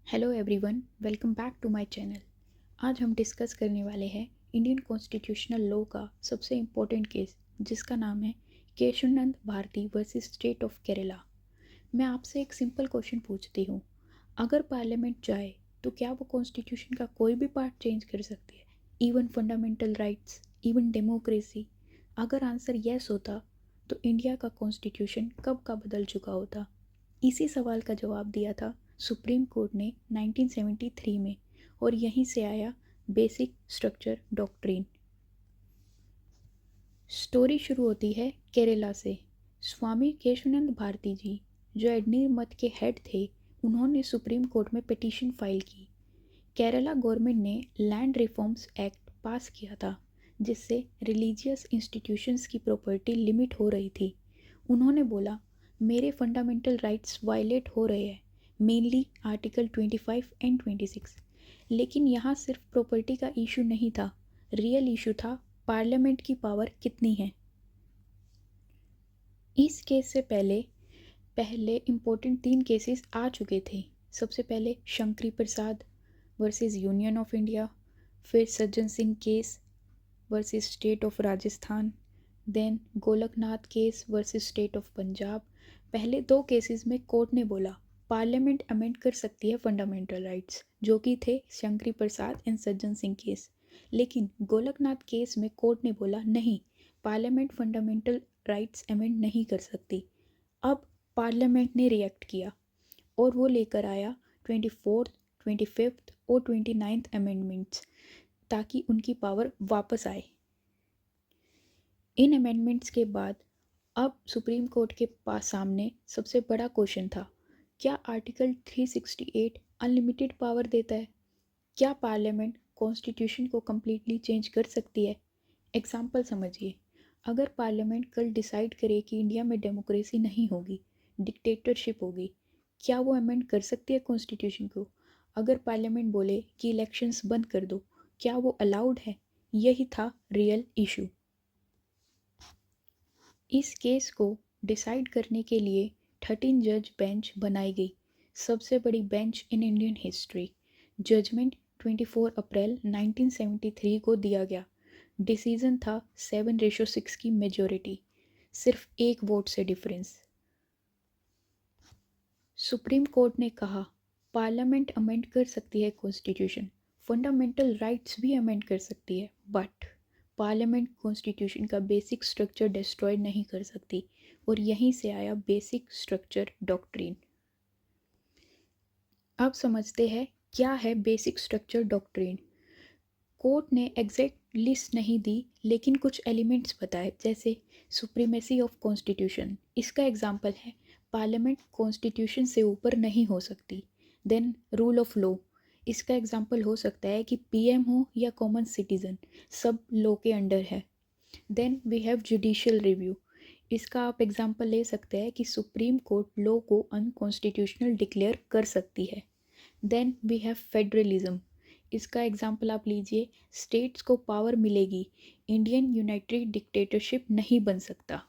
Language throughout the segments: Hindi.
Hello everyone, welcome back to my channel. आज हम डिस्कस करने वाले हैं इंडियन कॉन्स्टिट्यूशनल लॉ का सबसे इम्पोर्टेंट केस, जिसका नाम है Kesavananda Bharati versus state of Kerala. मैं आपसे एक सिंपल क्वेश्चन पूछती हूँ, अगर पार्लियामेंट चाहे तो क्या वो कॉन्स्टिट्यूशन का कोई भी पार्ट चेंज कर सकती है, even fundamental rights, even democracy? अगर आंसर येस होता तो इंडिया का कॉन्स्टिट्यूशन कब का बदल चुका होता। इसी सवाल का जवाब दिया था सुप्रीम कोर्ट ने 1973 में, और यहीं से आया बेसिक स्ट्रक्चर डॉक्ट्रिन। स्टोरी शुरू होती है केरला से। स्वामी केशवानंद भारती जी, जो एडनीर मत के हेड थे, उन्होंने सुप्रीम कोर्ट में पिटीशन फाइल की। केरला गवर्नमेंट ने लैंड रिफॉर्म्स एक्ट पास किया था, जिससे रिलीजियस इंस्टीट्यूशंस की प्रॉपर्टी लिमिट हो रही थी। उन्होंने बोला, मेरे फंडामेंटल राइट्स वायलेट हो रहे हैं, मेनली आर्टिकल 25 एंड 26। लेकिन यहाँ सिर्फ प्रॉपर्टी का इशू नहीं था, रियल इशू था पार्लियामेंट की पावर कितनी है। इस केस से पहले पहले इम्पोर्टेंट 3 केसेस आ चुके थे। सबसे पहले Shankari Prasad versus union of India, फिर Sajjan Singh case versus state of Rajasthan, then Golaknath case versus state of Punjab. पहले 2 केसेस में कोर्ट ने बोला पार्लियामेंट अमेंड कर सकती है फंडामेंटल राइट्स, जो कि थे शंकरी प्रसाद एंड सज्जन सिंह केस। लेकिन गोलकनाथ केस में कोर्ट ने बोला नहीं, पार्लियामेंट फंडामेंटल राइट्स अमेंड नहीं कर सकती। अब पार्लियामेंट ने रिएक्ट किया और वो लेकर आया 24th, 25th और 29th अमेंडमेंट्स, ताकि उनकी पावर वापस आए। इन अमेंडमेंट्स के बाद अब सुप्रीम कोर्ट के पास सामने सबसे बड़ा क्वेश्चन था, क्या आर्टिकल 368 अनलिमिटेड पावर देता है? क्या पार्लियामेंट कॉन्स्टिट्यूशन को कम्प्लीटली चेंज कर सकती है? एग्जाम्पल समझिए, अगर पार्लियामेंट कल डिसाइड करे कि इंडिया में डेमोक्रेसी नहीं होगी, डिक्टेटरशिप होगी, क्या वो अमेंड कर सकती है कॉन्स्टिट्यूशन को? अगर पार्लियामेंट बोले कि इलेक्शंस बंद कर दो, क्या वो अलाउड है? यही था रियल इशू। इस केस को डिसाइड करने के लिए 13 जज बेंच बनाई गई, सबसे बड़ी bench in Indian history. Judgment 24 April 1973 को दिया गया। डिसीजन था 7:6 की मेजोरिटी, सिर्फ एक वोट से डिफरेंस। सुप्रीम कोर्ट ने कहा पार्लियामेंट अमेंड कर सकती है कॉन्स्टिट्यूशन, फंडामेंटल राइट्स भी अमेंड कर सकती है, बट पार्लियामेंट कॉन्स्टिट्यूशन का बेसिक स्ट्रक्चर डिस्ट्रॉय नहीं कर सकती। और यहीं से आया बेसिक स्ट्रक्चर डॉक्ट्रिन। अब समझते हैं क्या है बेसिक स्ट्रक्चर डॉक्ट्रिन। कोर्ट ने एग्जैक्ट लिस्ट नहीं दी, लेकिन कुछ एलिमेंट्स बताए, जैसे सुप्रीमेसी ऑफ कॉन्स्टिट्यूशन। इसका एग्जांपल है पार्लियामेंट कॉन्स्टिट्यूशन से ऊपर नहीं हो सकती। देन रूल ऑफ लॉ, इसका एग्जांपल हो सकता है कि पीएम हो या कॉमन सिटीजन, सब लॉ के अंडर है। Then we have judicial review, इसका आप एग्जांपल ले सकते हैं कि सुप्रीम कोर्ट लॉ को अनकॉन्स्टिट्यूशनल डिक्लेयर कर सकती है। देन वी हैव फेडरलिज्म, इसका एग्जांपल आप लीजिए, स्टेट्स को पावर मिलेगी, इंडियन यूनाइटेड डिक्टेटरशिप नहीं बन सकता।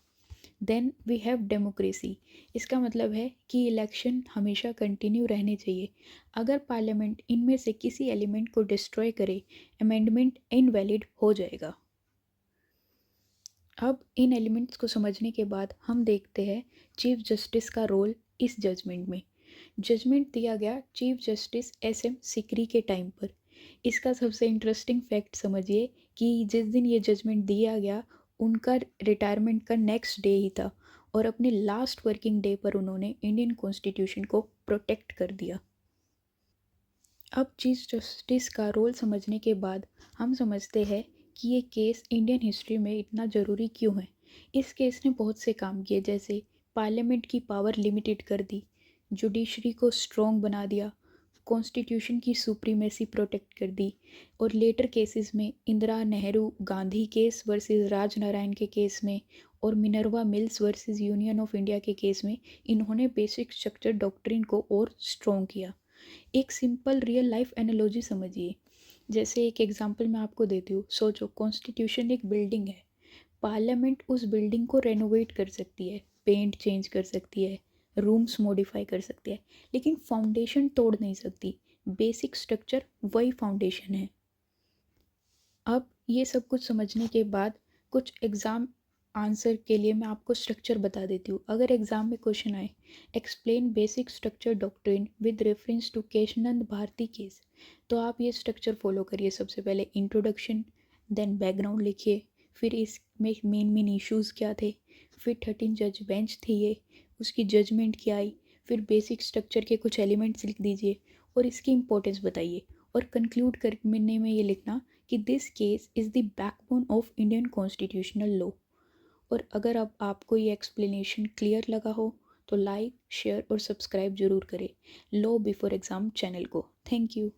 देन वी हैव डेमोक्रेसी, इसका मतलब है कि इलेक्शन हमेशा कंटिन्यू रहने चाहिए। अगर पार्लियामेंट इनमें से किसी एलिमेंट को डिस्ट्रॉय करे, अमेंडमेंट इनवैलिड हो जाएगा। अब इन एलिमेंट्स को समझने के बाद हम देखते हैं चीफ जस्टिस का रोल इस जजमेंट में। जजमेंट दिया गया चीफ जस्टिस एस.एम. सिकरी के टाइम पर। इसका सबसे इंटरेस्टिंग फैक्ट समझिए कि जिस दिन ये जजमेंट दिया गया, उनका रिटायरमेंट का नेक्स्ट डे ही था, और अपने लास्ट वर्किंग डे पर उन्होंने इंडियन कॉन्स्टिट्यूशन को प्रोटेक्ट कर दिया। अब चीफ जस्टिस का रोल समझने के बाद हम समझते हैं कि ये केस इंडियन हिस्ट्री में इतना ज़रूरी क्यों है। इस केस ने बहुत से काम किए, जैसे पार्लियामेंट की पावर लिमिटेड कर दी, जुडिशरी को स्ट्रॉन्ग बना दिया, कॉन्स्टिट्यूशन की सुप्रीमेसी प्रोटेक्ट कर दी, और लेटर केसेस में इंदिरा नेहरू गांधी केस वर्सेस राजनारायण के केस में, और Minerva mills versus union of India के केस में इन्होंने बेसिक स्ट्रक्चर डॉक्ट्रिन को और स्ट्रॉन्ग किया। एक सिंपल रियल लाइफ एनालॉजी समझिए, जैसे एक एग्जांपल मैं आपको देती हूँ। सोचो, कॉन्स्टिट्यूशन एक बिल्डिंग है, पार्लियामेंट उस बिल्डिंग को रेनोवेट कर सकती है, पेंट चेंज कर सकती है, रूम्स मॉडिफाई कर सकती है, लेकिन फाउंडेशन तोड़ नहीं सकती। बेसिक स्ट्रक्चर वही फाउंडेशन है। अब ये सब कुछ समझने के बाद कुछ एग्ज़ाम आंसर के लिए मैं आपको स्ट्रक्चर बता देती हूँ। अगर एग्ज़ाम में क्वेश्चन आए, explain basic structure doctrine with reference to Kesavananda Bharati case, तो आप ये स्ट्रक्चर फॉलो करिए। सबसे पहले इंट्रोडक्शन, देन बैकग्राउंड लिखिए, फिर इसमें मेन इश्यूज़ क्या थे, फिर 13 जज बेंच थी ये, उसकी जजमेंट क्या आई, फिर बेसिक स्ट्रक्चर के कुछ एलिमेंट्स लिख दीजिए और इसकी इंपॉर्टेंस बताइए। और कंक्लूड करने में ये लिखना कि this case is the backbone of Indian constitutional law. और अगर अब आपको ये एक्सप्लेनेशन क्लियर लगा हो तो लाइक, शेयर और सब्सक्राइब जरूर करें लॉ बिफोर एग्ज़ाम चैनल को। Thank you.